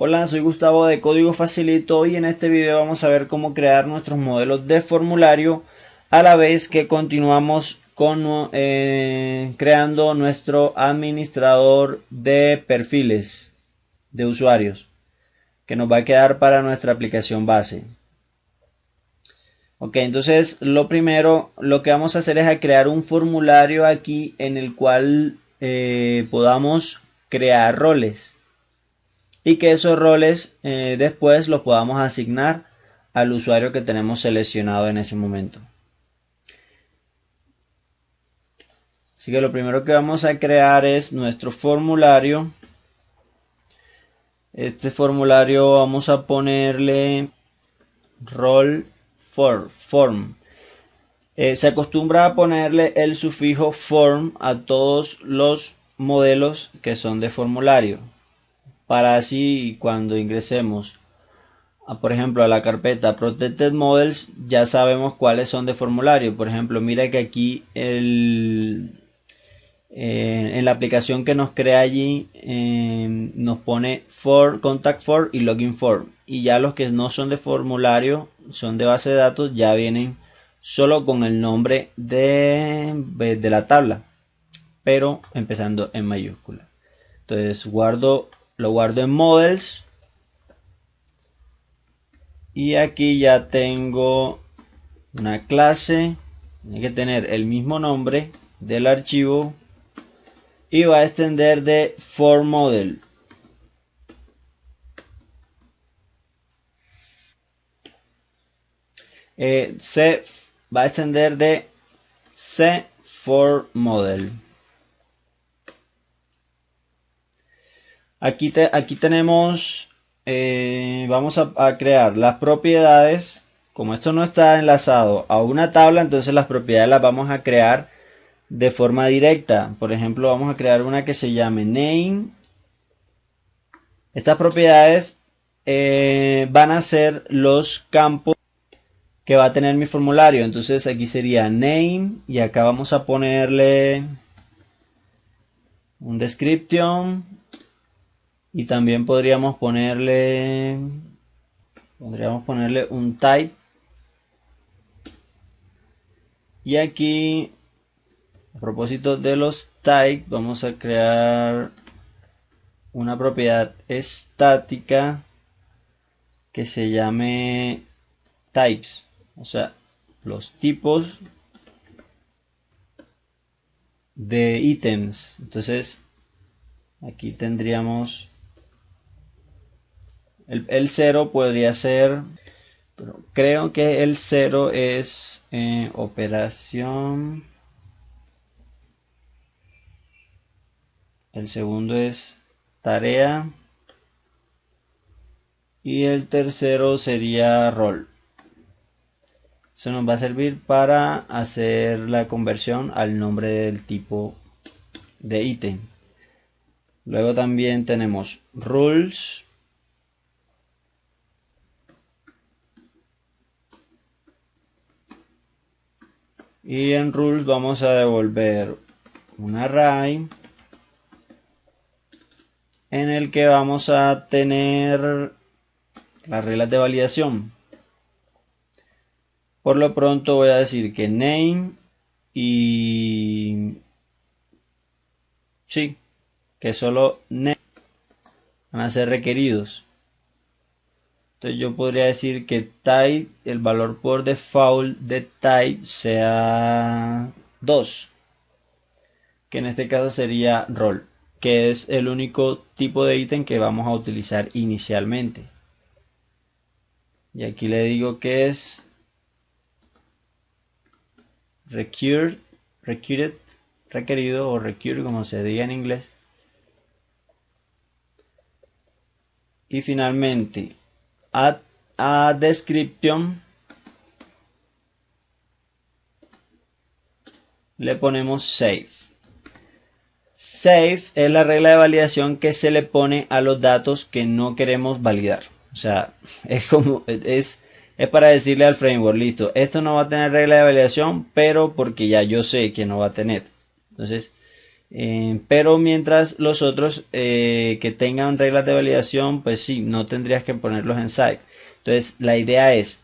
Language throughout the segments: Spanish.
Hola, soy Gustavo de Código Facilito y en este video vamos a ver cómo crear nuestros modelos de formulario a la vez que continuamos con creando nuestro administrador de perfiles de usuarios que nos va a quedar para nuestra aplicación base. Ok, entonces lo primero, lo que vamos a hacer es crear un formulario aquí en el cual podamos crear roles y que esos roles después los podamos asignar al usuario que tenemos seleccionado en ese momento. Así que lo primero que vamos a crear es nuestro formulario. Este formulario vamos a ponerle role form. Se acostumbra a ponerle el sufijo form a todos los modelos que son de formulario, para así cuando ingresemos por ejemplo a la carpeta Protected Models ya sabemos cuáles son de formulario. Por ejemplo, mira que aquí en la aplicación que nos crea allí nos pone contact form y login form, y ya los que no son de formulario, son de base de datos, ya vienen solo con el nombre de la tabla, pero empezando en mayúscula. Entonces lo guardo en models y aquí ya tengo una clase, tiene que tener el mismo nombre del archivo y va a extender de forModel. Se va a extender de cForModel. Aquí tenemos, vamos a crear las propiedades. Como esto no está enlazado a una tabla, entonces las propiedades las vamos a crear de forma directa. Por ejemplo, vamos a crear una que se llame name. Estas propiedades van a ser los campos que va a tener mi formulario. Entonces aquí sería name y acá vamos a ponerle un description y también podríamos ponerle un type. Y aquí, a propósito de los types, vamos a crear una propiedad estática que se llame types, o sea, los tipos de ítems. Entonces aquí tendríamos el 0 podría ser, pero creo que el 0 es operación. El segundo es tarea. Y el tercero sería rol. Eso nos va a servir para hacer la conversión al nombre del tipo de ítem. Luego también tenemos rules. Y en rules vamos a devolver un array en el que vamos a tener las reglas de validación. Por lo pronto voy a decir que name y sí, que solo name van a ser requeridos. Entonces yo podría decir que type, el valor por default de type sea 2, que en este caso sería role, que es el único tipo de ítem que vamos a utilizar inicialmente. Y aquí le digo que es requerido o required, como se diga en inglés. Y finalmente a description le ponemos save. Save es la regla de validación que se le pone a los datos que no queremos validar. O sea, es para decirle al framework, listo, esto no va a tener regla de validación, pero porque ya yo sé que no va a tener. Entonces, Pero mientras los otros que tengan reglas de validación, pues sí, no tendrías que ponerlos en site. Entonces la idea es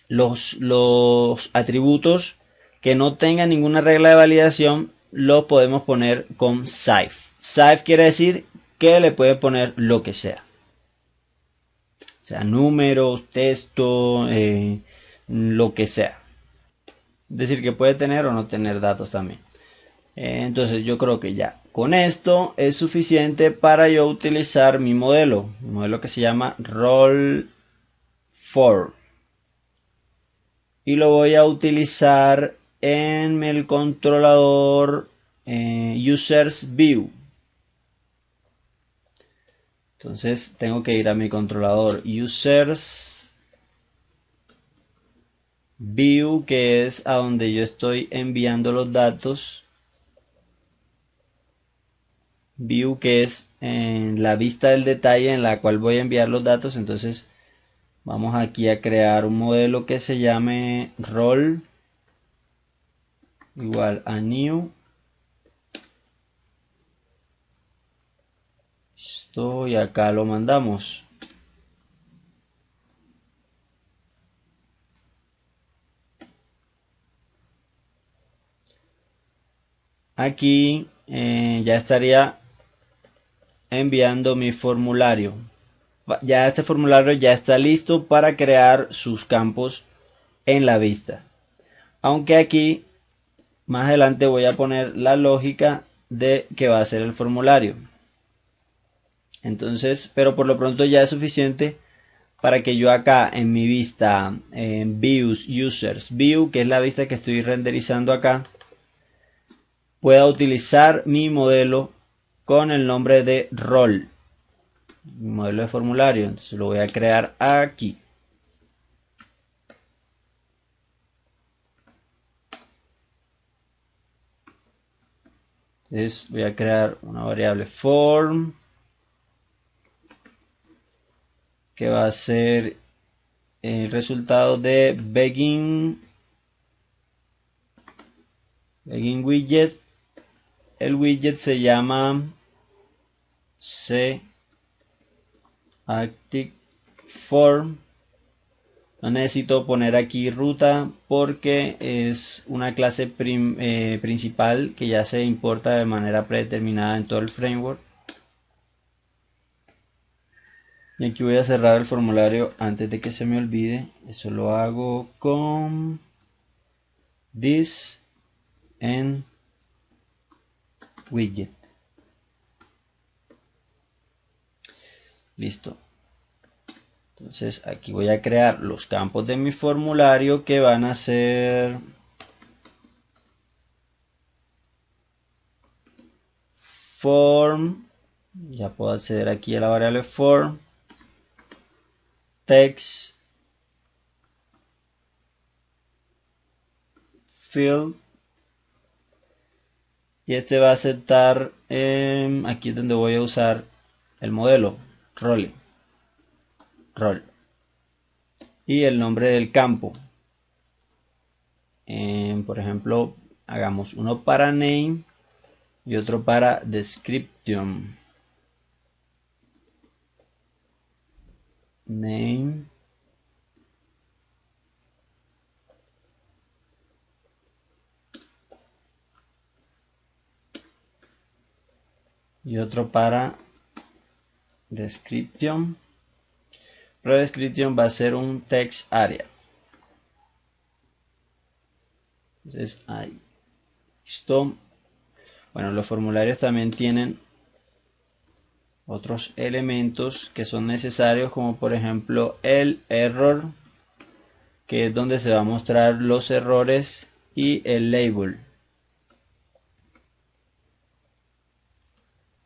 los atributos que no tengan ninguna regla de validación los podemos poner con safe. Safe quiere decir que le puede poner lo que sea. O sea, números, texto, lo que sea. Es decir, que puede tener o no tener datos también. Entonces yo creo que ya con esto es suficiente para yo utilizar mi modelo que se llama Roll4, y lo voy a utilizar en el controlador Users View. Entonces tengo que ir a mi controlador Users View, que es a donde yo estoy enviando los datos. View, que es en la vista del detalle en la cual voy a enviar los datos. Entonces vamos aquí a crear un modelo que se llame Roll igual a New. Listo, y acá lo mandamos. Aquí ya estaría enviando mi formulario. Ya este formulario ya está listo para crear sus campos en la vista. Aunque aquí más adelante voy a poner la lógica de que va a ser el formulario. Entonces, pero por lo pronto ya es suficiente para que yo acá en mi vista, en Views, Users, View, que es la vista que estoy renderizando acá, pueda utilizar mi modelo con el nombre de Roll. Mi modelo de formulario. Entonces lo voy a crear aquí. Entonces voy a crear una variable form que va a ser el resultado de begin widget. El widget se llama activeForm. No necesito poner aquí ruta porque es una clase principal que ya se importa de manera predeterminada en todo el framework. Y aquí voy a cerrar el formulario antes de que se me olvide. Eso lo hago con this and widget. Listo. Entonces aquí voy a crear los campos de mi formulario que van a ser form. Ya puedo acceder aquí a la variable form, text, field, y este va a aceptar, aquí es donde voy a usar el modelo roll y el nombre del campo. Por ejemplo, hagamos uno para name y otro para description. Name y otro para description. Pero description va a ser un text area. Entonces ahí. Listo. Bueno, los formularios también tienen otros elementos que son necesarios, como por ejemplo el error, que es donde se va a mostrar los errores, y el label.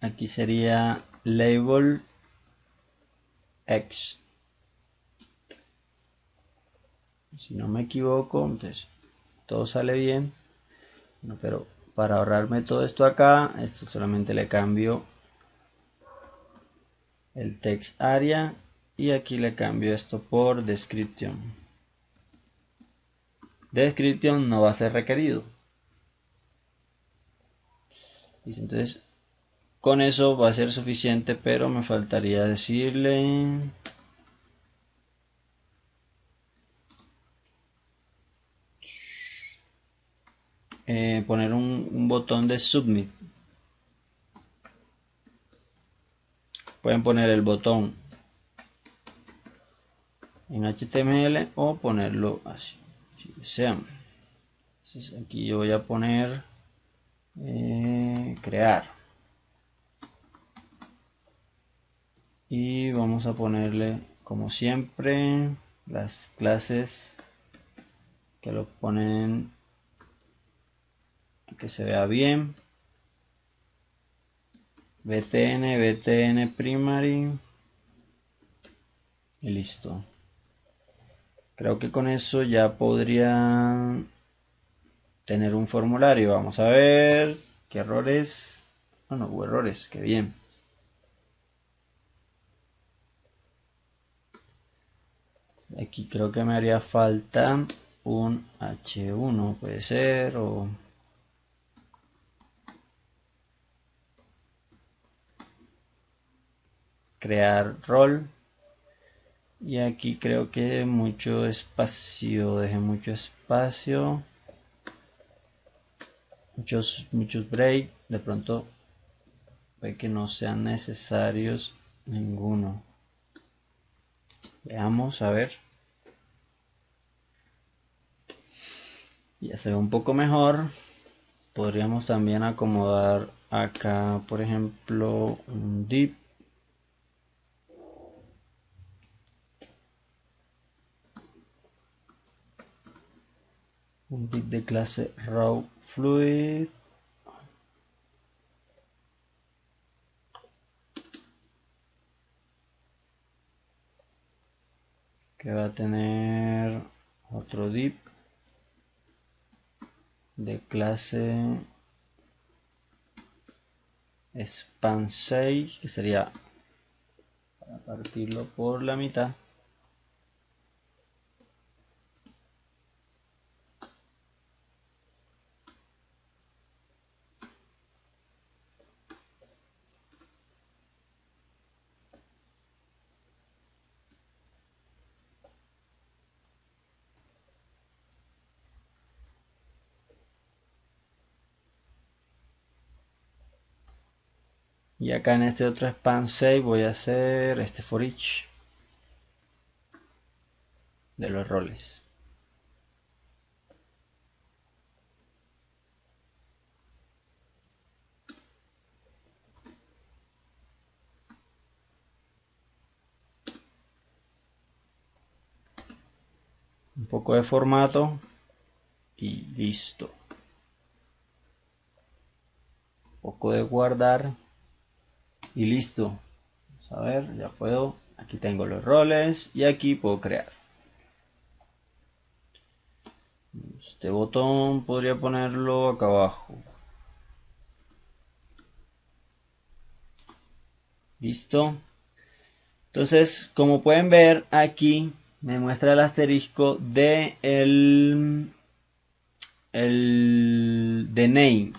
Aquí sería label X, si no me equivoco. Entonces todo sale bien. Bueno, pero para ahorrarme todo esto acá, esto solamente le cambio el text area y aquí le cambio esto por description. Description no va a ser requerido. Entonces con eso va a ser suficiente, pero me faltaría decirle poner un botón de submit. Pueden poner el botón en HTML o ponerlo así, si desean. Entonces aquí yo voy a poner crear y vamos a ponerle, como siempre, las clases que lo ponen, que se vea bien. btn primary y listo. Creo que con eso ya podría tener un formulario. Vamos a ver qué errores. Bueno, hubo errores, qué bien. Aquí creo que me haría falta un H1, puede ser, o crear rol. Y aquí creo que mucho espacio, deje mucho espacio, muchos break, de pronto puede que no sean necesarios ninguno. Veamos, a ver. Ya se ve un poco mejor. Podríamos también acomodar acá, por ejemplo, un div. Un div de clase raw fluid. Que va a tener otro div de clase span 6, que sería para partirlo por la mitad. Y acá en este otro span 6 voy a hacer este for each de los roles. Un poco de formato y listo. Un poco de guardar y listo. Vamos a ver, ya puedo. Aquí tengo los roles y aquí puedo crear. Este botón podría ponerlo acá abajo. Listo. Entonces, como pueden ver aquí me muestra el asterisco de el de name,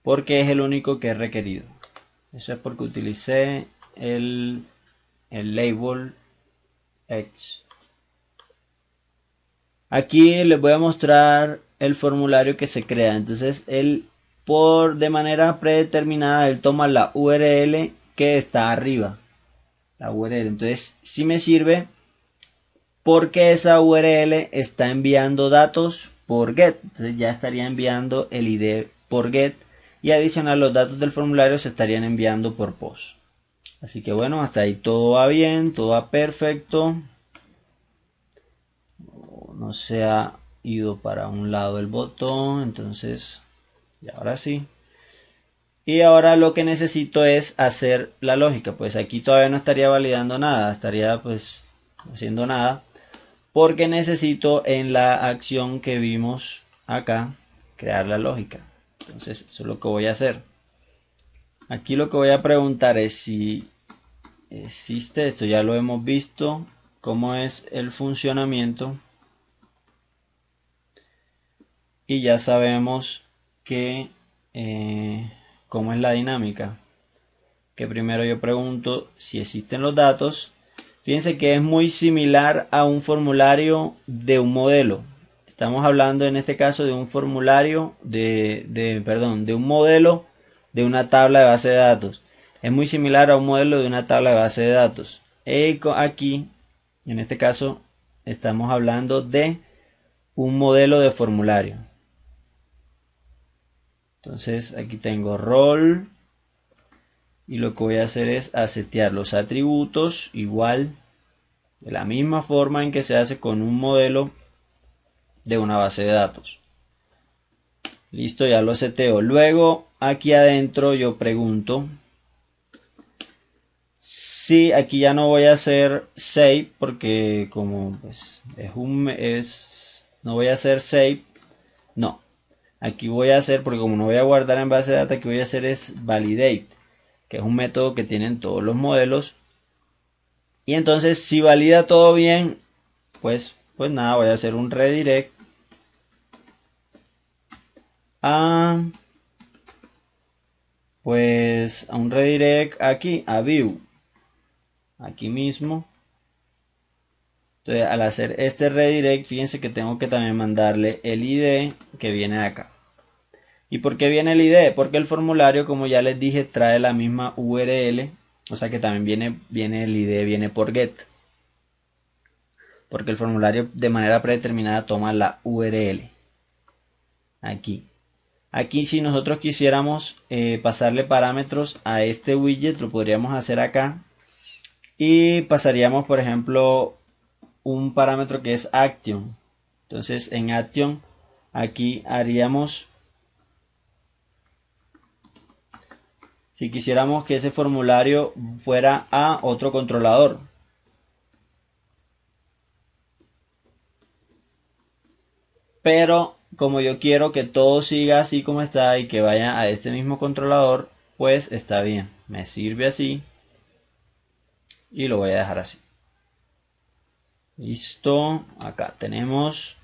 porque es el único que es requerido. Eso es porque utilicé el label X. Aquí les voy a mostrar el formulario que se crea. Entonces él de manera predeterminada él toma la URL que está arriba, la URL. Entonces sí me sirve porque esa URL está enviando datos por get. Entonces ya estaría enviando el ID por get y adicional los datos del formulario se estarían enviando por post. Así que bueno, hasta ahí todo va bien, todo va perfecto. No se ha ido para un lado el botón, entonces y ahora sí. Y ahora lo que necesito es hacer la lógica. Pues aquí todavía no estaría validando nada, estaría pues haciendo nada, porque necesito en la acción que vimos acá crear la lógica. Entonces eso es lo que voy a hacer. Aquí lo que voy a preguntar es si existe esto, ya lo hemos visto, cómo es el funcionamiento y ya sabemos que ¿cómo es la dinámica? Que primero yo pregunto si existen los datos. Fíjense que es muy similar a un formulario de un modelo. Estamos hablando en este caso de un formulario de un modelo de una tabla de base de datos. Es muy similar a un modelo de una tabla de base de datos. Aquí, en este caso, estamos hablando de un modelo de formulario. Entonces aquí tengo rol. Y lo que voy a hacer es setear los atributos igual de la misma forma en que se hace con un modelo de una base de datos. Listo, ya lo seteo. Luego aquí adentro yo pregunto si aquí ya no voy a hacer save porque como pues no voy a hacer save. No, aquí voy a hacer porque como no voy a guardar en base de datos, aquí voy a hacer es validate, que es un método que tienen todos los modelos. Y entonces si valida todo bien, pues nada, voy a hacer un redirect a un redirect aquí a view, aquí mismo. Entonces al hacer este redirect, fíjense que tengo que también mandarle el ID que viene de acá. ¿Y por qué viene el ID? Porque el formulario, como ya les dije, trae la misma URL. O sea que también viene el ID, viene por get. Porque el formulario de manera predeterminada toma la URL. Aquí. Aquí si nosotros quisiéramos pasarle parámetros a este widget, lo podríamos hacer acá. Y pasaríamos, por ejemplo, un parámetro que es action. Entonces en action, aquí haríamos... Si quisiéramos que ese formulario fuera a otro controlador. Pero como yo quiero que todo siga así como está y que vaya a este mismo controlador, pues está bien. Me sirve así. Y lo voy a dejar así. Listo. Acá tenemos.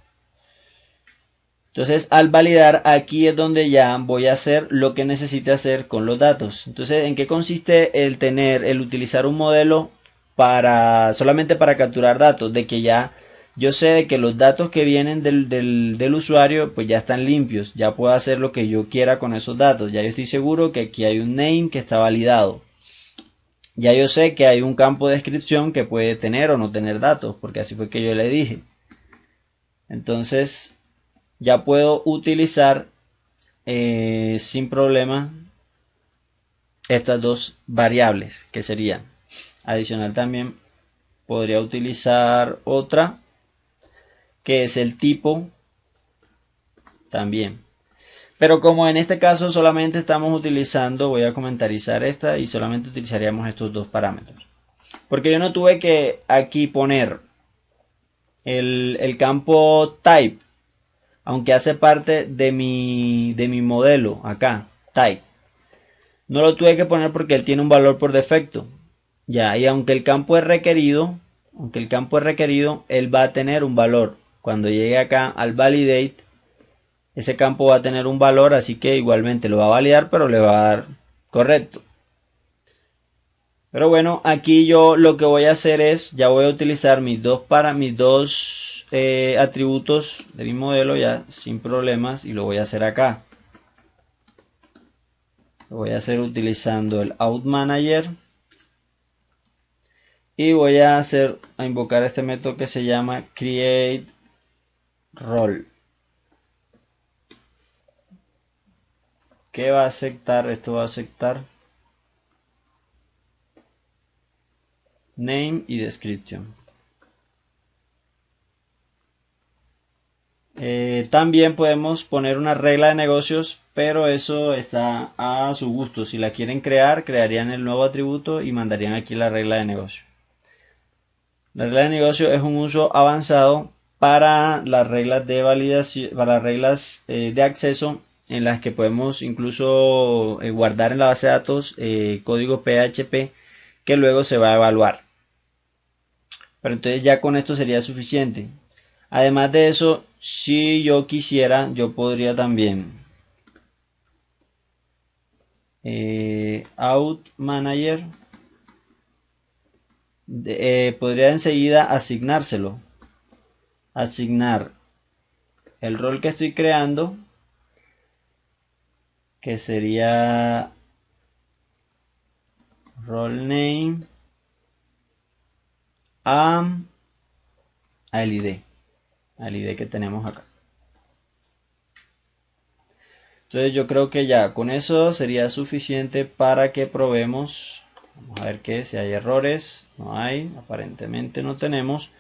Entonces al validar aquí es donde ya voy a hacer lo que necesite hacer con los datos. Entonces, ¿en qué consiste el utilizar un modelo solamente para capturar datos? De que ya yo sé de que los datos que vienen del usuario pues ya están limpios. Ya puedo hacer lo que yo quiera con esos datos. Ya yo estoy seguro que aquí hay un name que está validado. Ya yo sé que hay un campo de descripción que puede tener o no tener datos, porque así fue que yo le dije. Entonces ya puedo utilizar sin problema estas dos variables que serían. Adicional también podría utilizar otra que es el tipo también. Pero como en este caso solamente estamos utilizando, voy a comentarizar esta y solamente utilizaríamos estos dos parámetros. Porque yo no tuve que aquí poner el campo type, aunque hace parte de mi modelo acá, type. No lo tuve que poner porque él tiene un valor por defecto. Ya, y aunque el campo es requerido, él va a tener un valor. Cuando llegue acá al validate, ese campo va a tener un valor, así que igualmente lo va a validar, pero le va a dar correcto. Pero bueno, aquí yo lo que voy a hacer es, ya voy a utilizar mis dos atributos de mi modelo ya sin problemas y lo voy a hacer acá. Lo voy a hacer utilizando el Out Manager y voy a invocar este método que se llama Create Role. ¿Qué va a aceptar? Esto va a aceptar name y description. También podemos poner una regla de negocios, pero eso está a su gusto. Si la quieren crear, crearían el nuevo atributo y mandarían aquí la regla de negocio. La regla de negocio es un uso avanzado para las reglas de validación, para las reglas de acceso, en las que podemos incluso guardar en la base de datos código PHP que luego se va a evaluar. Pero entonces ya con esto sería suficiente. Además de eso, si yo quisiera, yo podría también out manager, podría enseguida asignárselo, asignar el rol que estoy creando, que sería role name al ID que tenemos acá. Entonces yo creo que ya con eso sería suficiente para que probemos. Vamos a ver que si hay errores. No hay, aparentemente no tenemos.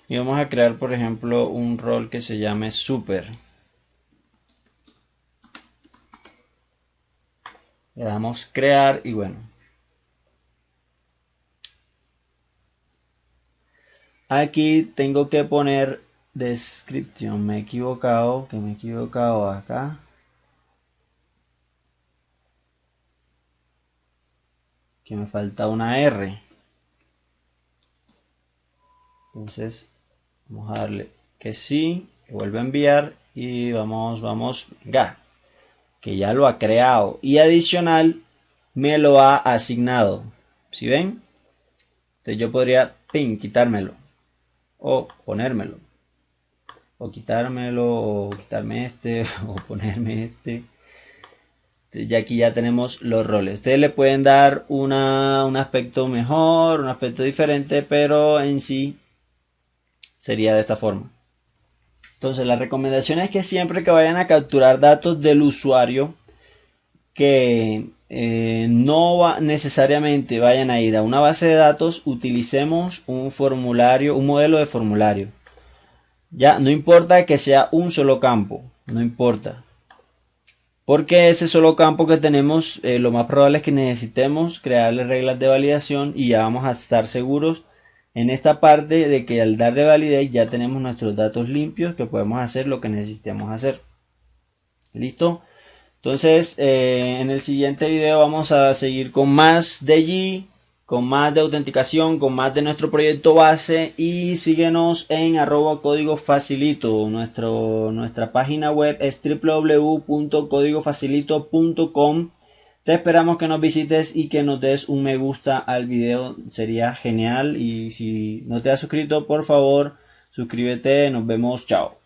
Y vamos a crear, por ejemplo, un rol que se llame super. Le damos crear y bueno. Aquí tengo que poner description. Me he equivocado, acá. Que me falta una R. Entonces vamos a darle que sí, que vuelve a enviar y vamos, venga, que ya lo ha creado y adicional me lo ha asignado. ¿Sí ven? Entonces yo podría quitármelo o ponérmelo o quitármelo o quitarme este o ponerme este. Entonces ya aquí ya tenemos los roles. Ustedes le pueden dar un aspecto mejor, un aspecto diferente, pero en sí sería de esta forma. Entonces la recomendación es que siempre que vayan a capturar datos del usuario, que no necesariamente vayan a ir a una base de datos, utilicemos un formulario, un modelo de formulario. Ya no importa que sea un solo campo, no importa. Porque ese solo campo que tenemos, lo más probable es que necesitemos crearle reglas de validación y ya vamos a estar seguros en esta parte de que al darle validate ya tenemos nuestros datos limpios, que podemos hacer lo que necesitemos hacer. ¿Listo? Entonces en el siguiente video vamos a seguir con más de G, con más de autenticación, con más de nuestro proyecto base, y síguenos en @códigofacilito. Nuestra página web es www.códigofacilito.com. Te esperamos que nos visites y que nos des un me gusta al video, sería genial. Y si no te has suscrito, por favor suscríbete. Nos vemos, chao.